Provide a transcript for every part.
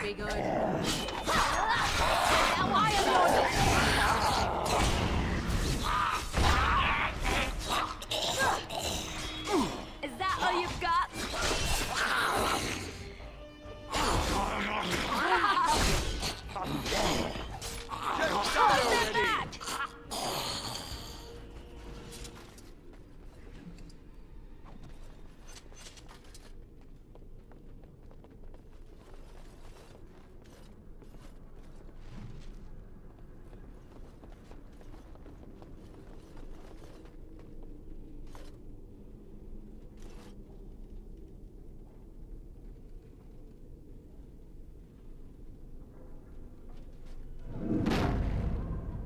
be good. Now why am Is that all you've got? Step back!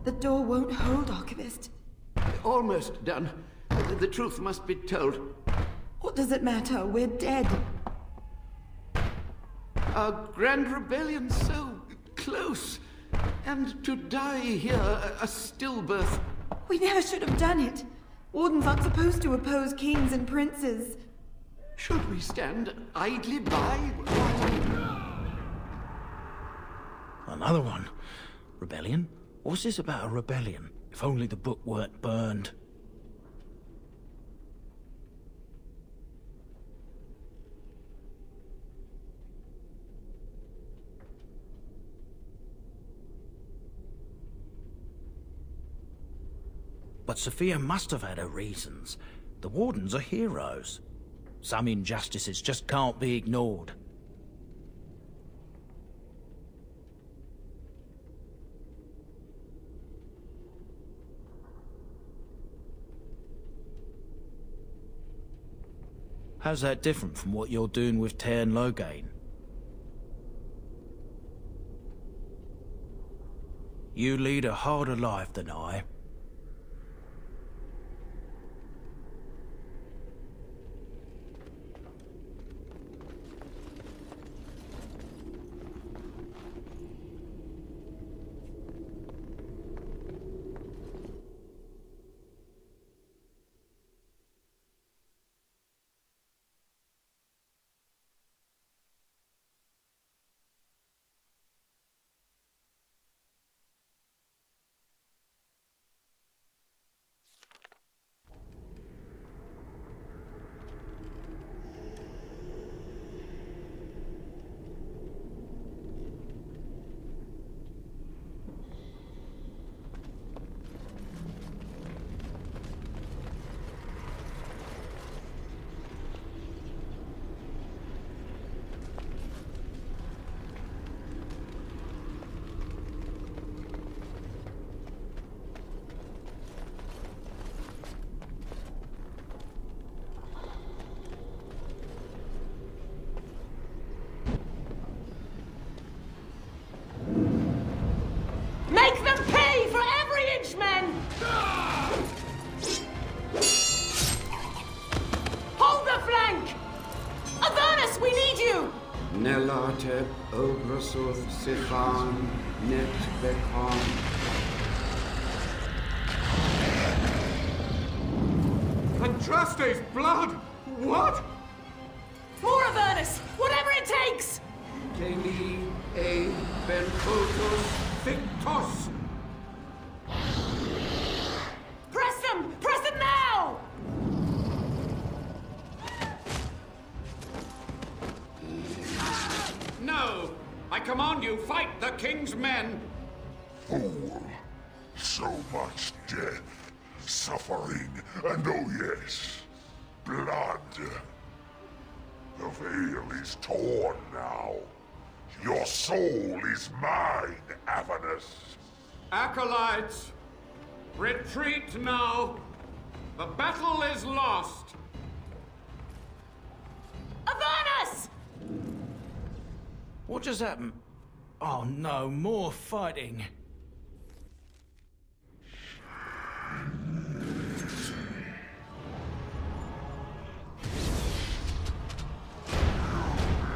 The door won't hold, Archivist. Almost done. The truth must be told. What does it matter? We're dead. Our grand rebellion so close. And to die here, a stillbirth. We never should have done it. Wardens aren't supposed to oppose kings and princes. Should we stand idly by? Another one. Rebellion? What's this about a rebellion? If only the book weren't burned. But Sophia must have had her reasons. The Wardens are heroes. Some injustices just can't be ignored. How's that different from what you're doing with Tairn Loghain? You lead a harder life than I. Nelate, Obrasoth, Sifan, Net, Bekon. Andraste's blood? What? More Avernus! Whatever it takes! Teli, E, Benfotos, Victos. Press them! Press them now! No! I command you, fight the king's men! Fool! So much death, suffering, and oh yes, blood. The veil is torn now. Your soul is mine, Avernus. Acolytes, retreat now. The battle is lost. Avernus! What just happened? Oh no, more fighting.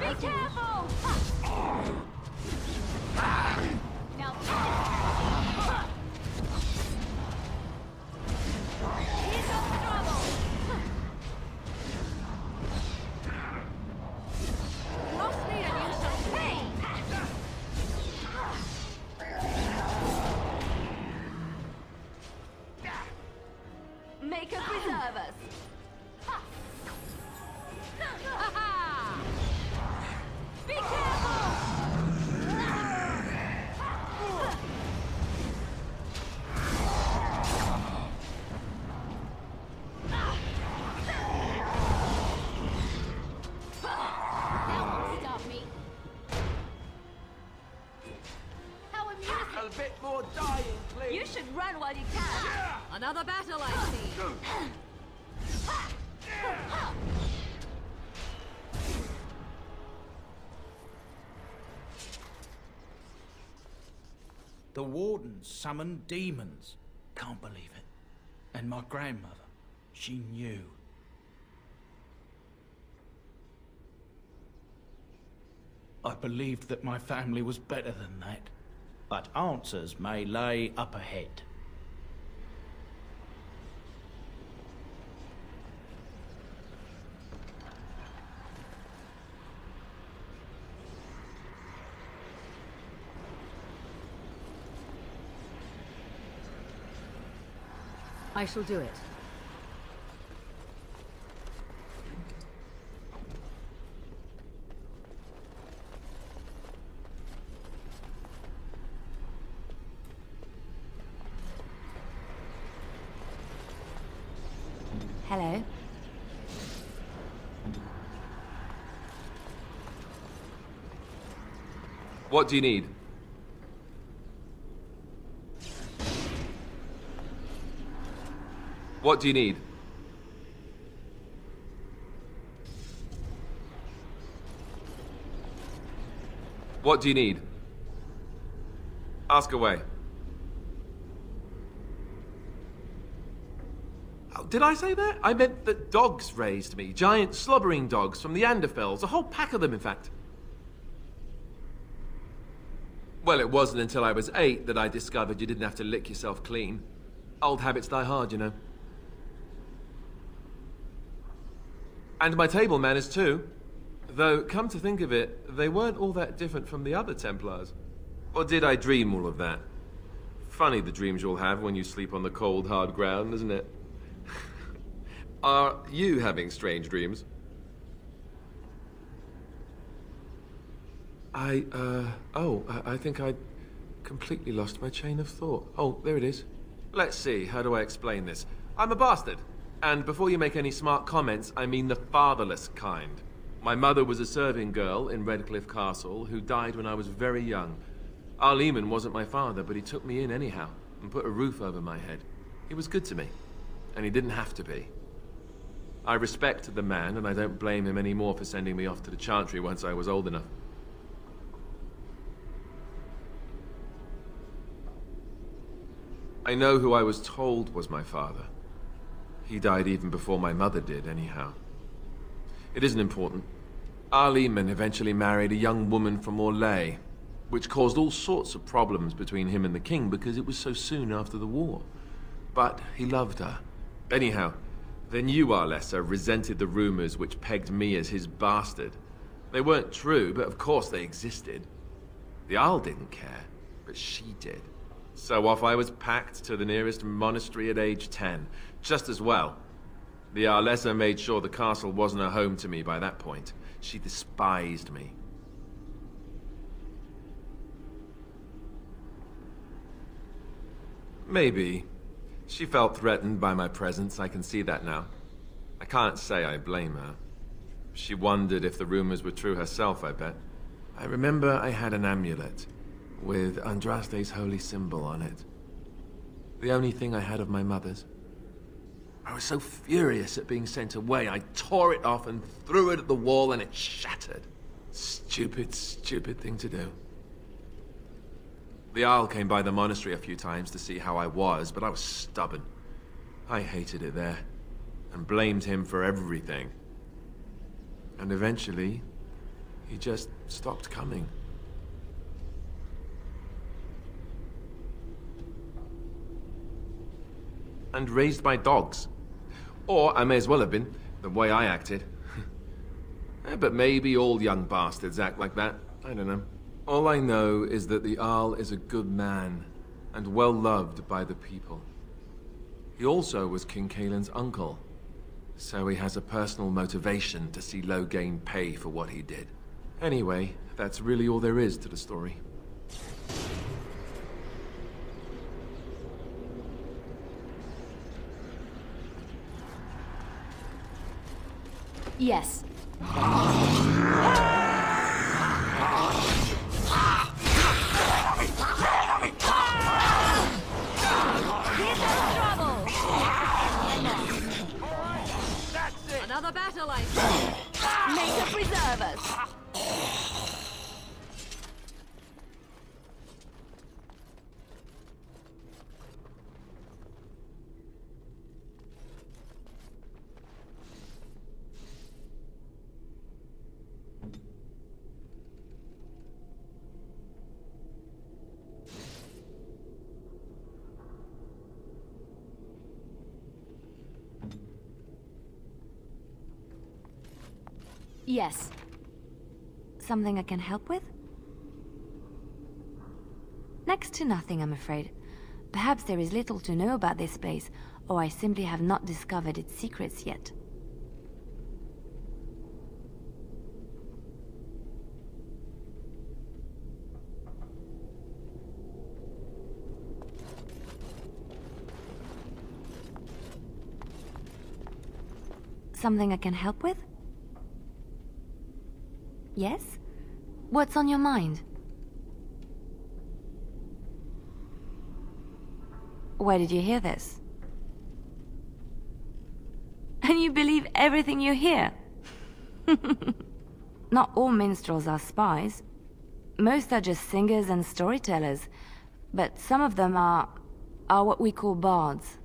Be careful! Now, here comes trouble! Lost me and you shall pay! Maker preserve us. Ha! Ha-ha! Be A bit more dying, please. You should run while you can. Another battle, I see. The Wardens summoned demons. Can't believe it. And my grandmother, she knew. I believed that my family was better than that. But answers may lay up ahead. I shall do it. Hello. What do you need? What do you need? What do you need? Ask away. Oh, did I say that? I meant that dogs raised me. Giant slobbering dogs from the Anderfells. A whole pack of them, in fact. Well, it wasn't until I was 8 that I discovered you didn't have to lick yourself clean. Old habits die hard, you know. And my table manners too. Though, come to think of it, they weren't all that different from the other Templars. Or did I dream all of that? Funny the dreams you'll have when you sleep on the cold, hard ground, isn't it? Are you having strange dreams? I think I completely lost my chain of thought. Oh, there it is. Let's see, how do I explain this? I'm a bastard. And before you make any smart comments, I mean the fatherless kind. My mother was a serving girl in Redcliffe Castle who died when I was very young. Our Lehman wasn't my father, but he took me in anyhow and put a roof over my head. He was good to me, and he didn't have to be. I respect the man, and I don't blame him anymore for sending me off to the Chantry once I was old enough. I know who I was told was my father. He died even before my mother did, anyhow. It isn't important. Our Lehman eventually married a young woman from Orlais, which caused all sorts of problems between him and the king because it was so soon after the war. But he loved her. Anyhow, then you, Arlessa, resented the rumors which pegged me as his bastard. They weren't true, but of course they existed. The Arl didn't care, but she did. So off I was packed to the nearest monastery at age 10. Just as well. The Arlessa made sure the castle wasn't a home to me by that point. She despised me. Maybe. She felt threatened by my presence, I can see that now. I can't say I blame her. She wondered if the rumors were true herself, I bet. I remember I had an amulet with Andraste's holy symbol on it. The only thing I had of my mother's. I was so furious at being sent away, I tore it off and threw it at the wall and it shattered. Stupid, stupid thing to do. The Arl came by the monastery a few times to see how I was, but I was stubborn. I hated it there, and blamed him for everything. And eventually, he just stopped coming. And raised my dogs. Or I may as well have been, the way I acted. But maybe all young bastards act like that. I don't know. All I know is that the Arl is a good man, and well loved by the people. He also was King Kaelin's uncle, so he has a personal motivation to see Loghain pay for what he did. Anyway, that's really all there is to the story. Yes. Another battle, I see. May the preserve us. Yes. Something I can help with? Next to nothing, I'm afraid. Perhaps there is little to know about this place, or I simply have not discovered its secrets yet. Something I can help with? Yes? What's on your mind? Where did you hear this? And you believe everything you hear? Not all minstrels are spies. Most are just singers and storytellers, but some of them are what we call bards.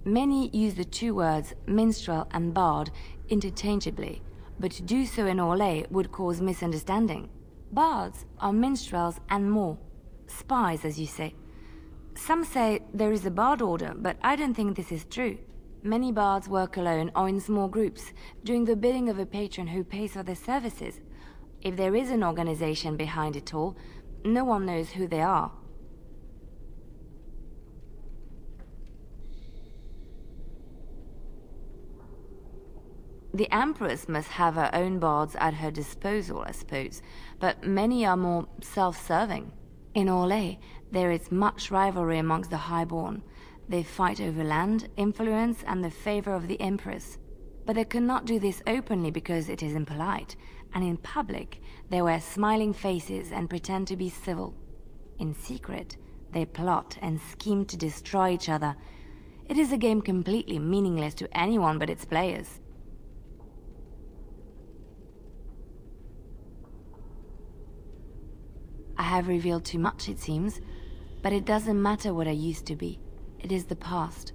Many use the two words minstrel and bard interchangeably, but to do so in Orlais would cause misunderstanding. Bards are minstrels and more. Spies, as you say. Some say there is a bard order, but I don't think this is true. Many bards work alone or in small groups, doing the bidding of a patron who pays for their services. If there is an organization behind it all, no one knows who they are. The Empress must have her own bards at her disposal, I suppose, but many are more self-serving. In Orlais, there is much rivalry amongst the Highborn. They fight over land, influence, and the favor of the Empress. But they cannot do this openly because it is impolite, and in public, they wear smiling faces and pretend to be civil. In secret, they plot and scheme to destroy each other. It is a game completely meaningless to anyone but its players. I have revealed too much, it seems, but it doesn't matter what I used to be. It is the past.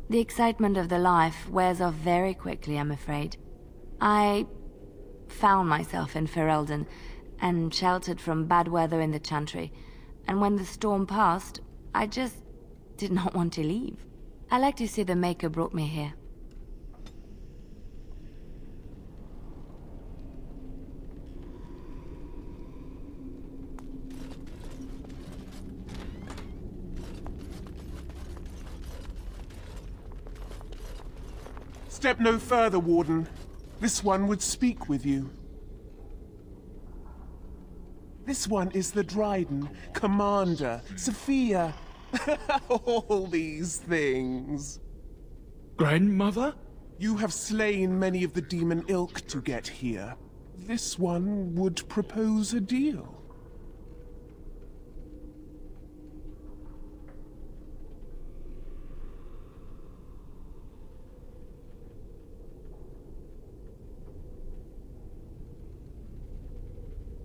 The excitement of the life wears off very quickly, I'm afraid. I found myself in Ferelden and sheltered from bad weather in the Chantry, and when the storm passed, I just did not want to leave. I like to say the Maker brought me here. Step no further, Warden. This one would speak with you. This one is the Dryden, Commander, Sophia. All these things. Grandmother? You have slain many of the demon ilk to get here. This one would propose a deal.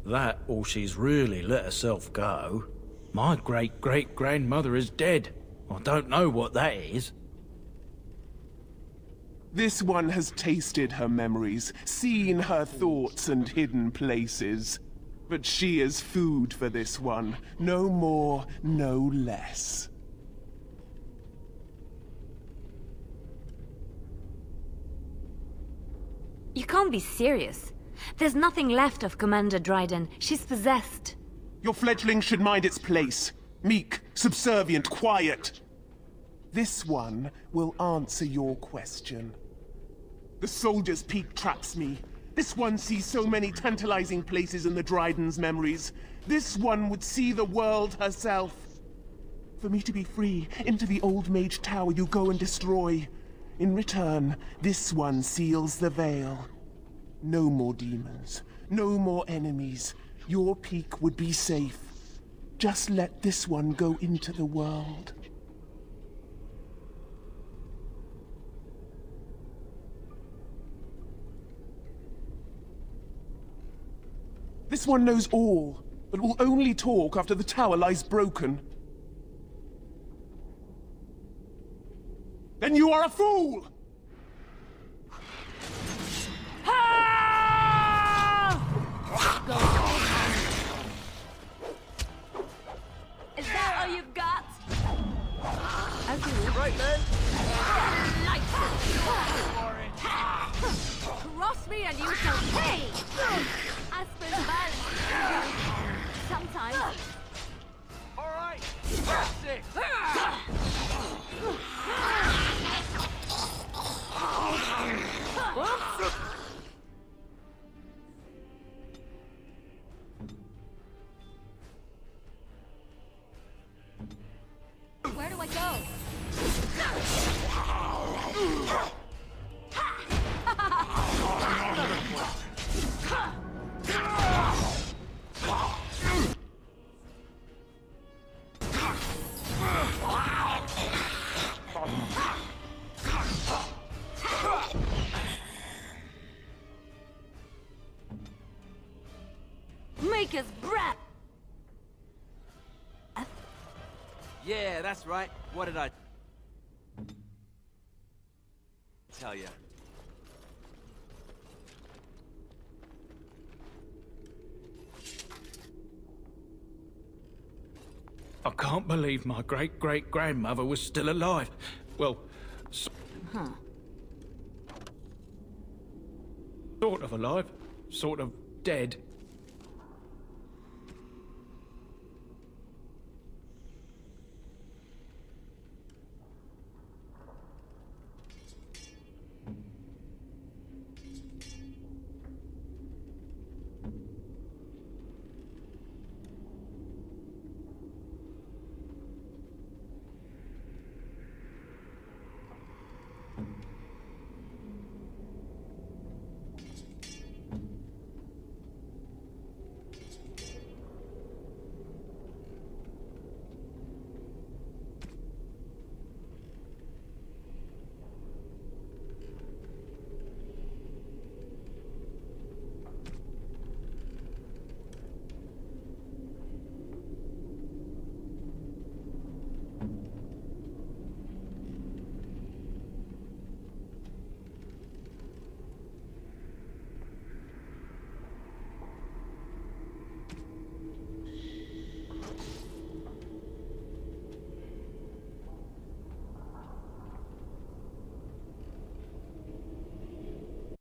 That, or she's really let herself go. My great-great-grandmother is dead. I don't know what that is. This one has tasted her memories, seen her thoughts and hidden places. But she is food for this one. No more, no less. You can't be serious. There's nothing left of Commander Dryden. She's possessed. Your fledgling should mind its place. Meek, subservient, quiet. This one will answer your question. The Soldier's Peak traps me. This one sees so many tantalizing places in the Dryden's memories. This one would see the world herself. For me to be free, into the old mage tower you go and destroy. In return, this one seals the veil. No more demons, no more enemies. Your peak would be safe. Just let this one go into the world. This one knows all, but will only talk after the tower lies broken. Then you are a fool! Is that all you've got? As you wish. Right then. Cross me and you shall pay! I suppose violence. Sometimes. Alright, that's it. Where do I go? Maker's breath! Yeah, that's right. What did I tell you? I can't believe my great-great-grandmother was still alive. Well, sort of alive, sort of dead.